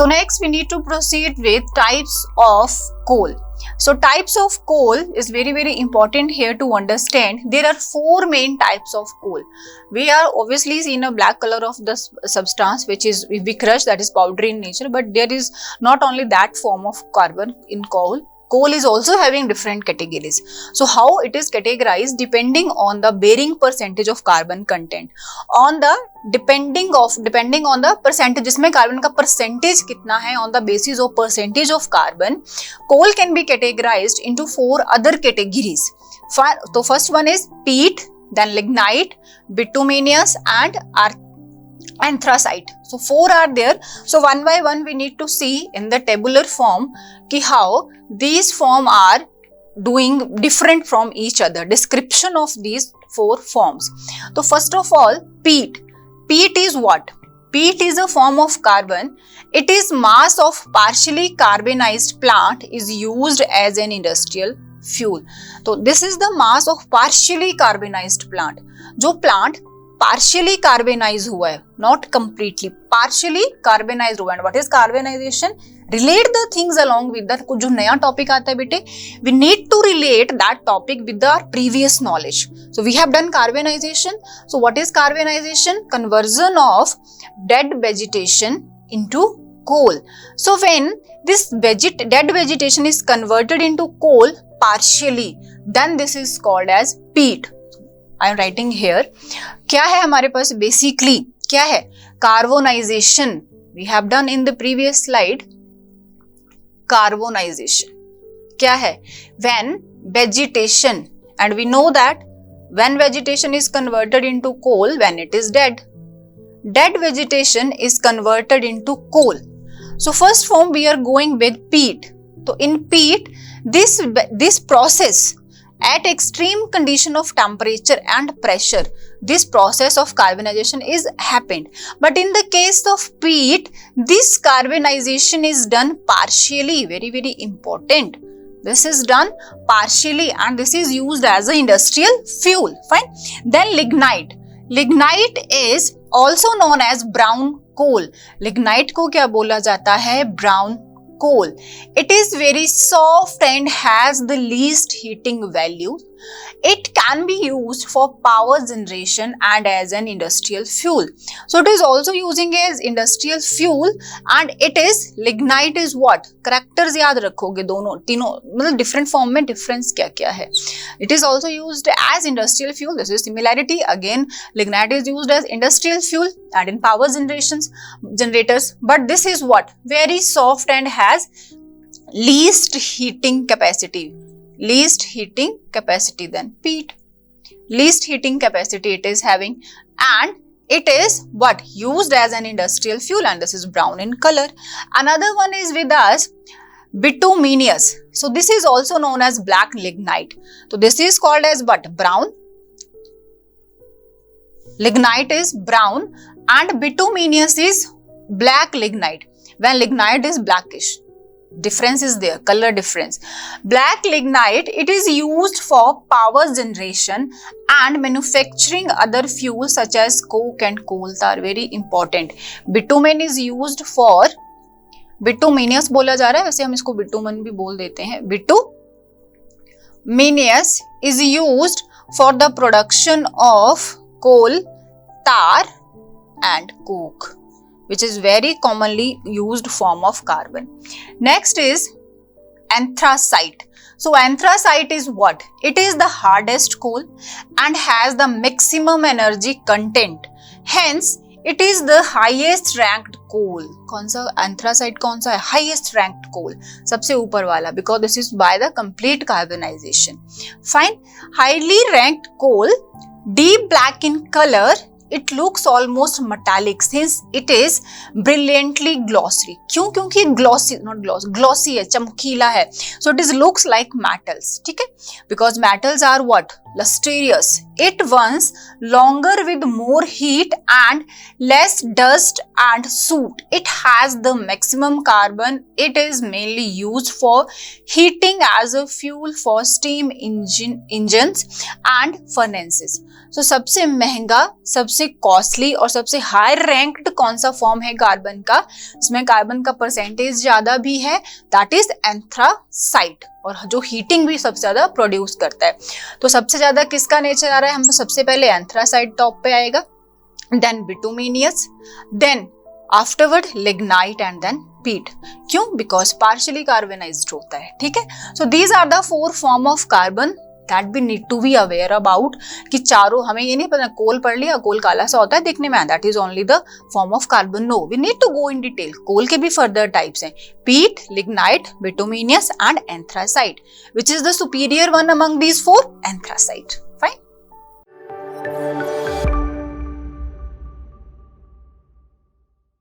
So next we need to proceed with types of coal. So types of coal is very very important here to understand. There are four main types of coal. We are obviously seeing a black color of the substance which is we crush, that is powdery in nature, but there is not only that form of carbon in coal. Coal is also having different categories. So how it is categorized depending on the bearing percentage of carbon content, on the depending on the percentage, जिसमें carbon का percentage कितना है, on the basis of percentage of carbon, coal can be categorized into four other categories. So first one is peat, then lignite, bituminous and anthracite. So four are there. So one by one we need to see in the tabular form कि how these form are doing different from each other. Description of these four forms. So first of all, peat. Peat is what? Peat is a form of carbon. It is mass of partially carbonized plant is used as an industrial fuel. So this is the mass of partially carbonized plant. जो plant partially carbonized हुआ है, not completely, partially carbonized हुआ है. And what is carbonization? Relate the things along with that. कुछ जो नया topic आता है बेटे, we need to relate that topic with our previous knowledge. So we have done carbonization. So what is carbonization? Conversion of dead vegetation into coal. So when this dead vegetation is converted into coal partially, then this is called as peat. I am writing here. क्या है हमारे पास basically? क्या है? Carbonization. We have done in the previous slide. Carbonization. क्या है? When vegetation, and we know that when vegetation is converted into coal, when it is dead. Dead vegetation is converted into coal. So first form we are going with peat. So in peat, this process at extreme condition of temperature and pressure, this process of carbonization is happened. But in the case of peat, this carbonization is done partially. Very very important. This is done partially and this is used as an industrial fuel. Fine. Then lignite. Lignite is also known as brown coal. Lignite को क्या बोला जाता है? Brown coal. It is very soft and has the least heating value. It can be used for power generation and as an industrial fuel. So it is also using as industrial fuel and it is lignite is what? Characters याद रखोगे दोनों तीनों मतलब different form में difference क्या क्या है. It is also used as industrial fuel. This is similarity. Again, lignite is used as industrial fuel and in power generators. But this is what? Very soft and has least heating capacity. Least heating capacity than peat. Least heating capacity it is having and it is what? Used as an industrial fuel and this is brown in color. Another one is with us bituminous. So this is also known as black lignite. So this is called as what? Brown. Lignite is brown and bituminous is black lignite. When lignite is blackish. Difference is there, color difference. Black lignite, it is used for power generation and manufacturing other fuels such as coke and coal tar. Very important. Bitumen is used for, bituminous बोला जा रहा है, वैसे हम इसको bitumen भी बोल देते हैं. Bituminous is used for the production of coal, tar and coke, which is very commonly used form of carbon. Next is anthracite. So anthracite is what? It is the hardest coal and has the maximum energy content. Hence, it is the highest ranked coal. कौन सा anthracite कौन सा है? Highest ranked coal. सबसे ऊपर वाला, because this is by the complete carbonization. Fine. Highly ranked coal, deep black in color. It looks almost metallic since it is brilliantly glossy. क्यों? क्योंकि glossy, not gloss, glossy है, चमकीला है. So it is looks like metals. ठीक है? Because metals are what? Lustrous. It burns longer with more heat and less dust and soot. It has the maximum carbon. It is mainly used for heating as a fuel for steam engines and furnaces. So सबसे महंगा, सबसे सबसे costly और सबसे high ranked कौन सा form है carbon का, इसमें कार्बन का परसेंटेज ज्यादा भी है, दैट इज एंथ्रासाइट, और जो हीटिंग भी सबसे ज्यादा प्रोड्यूस करता है। तो सबसे ज्यादा किसका नेचर आ रहा है, हम सबसे पहले एंथ्रासाइट टॉप पे आएगा, then bituminous, then afterward lignite and then peat. क्यों? बिकॉज पार्शियली कार्बनाइज्ड होता है, ठीक है। So these are the 4 form of carbon that we need to be aware about, कि चारों, हमें ये नहीं पता कोल पढ़ लिया, कोल काला सा होता है दिखने में, that is only the form of carbon, no, we need to go in detail. Coal के भी फर्दर टाइप्स हैं, peat, lignite, bituminous and anthracite, which is the superior one among these 4, anthracite. Fine.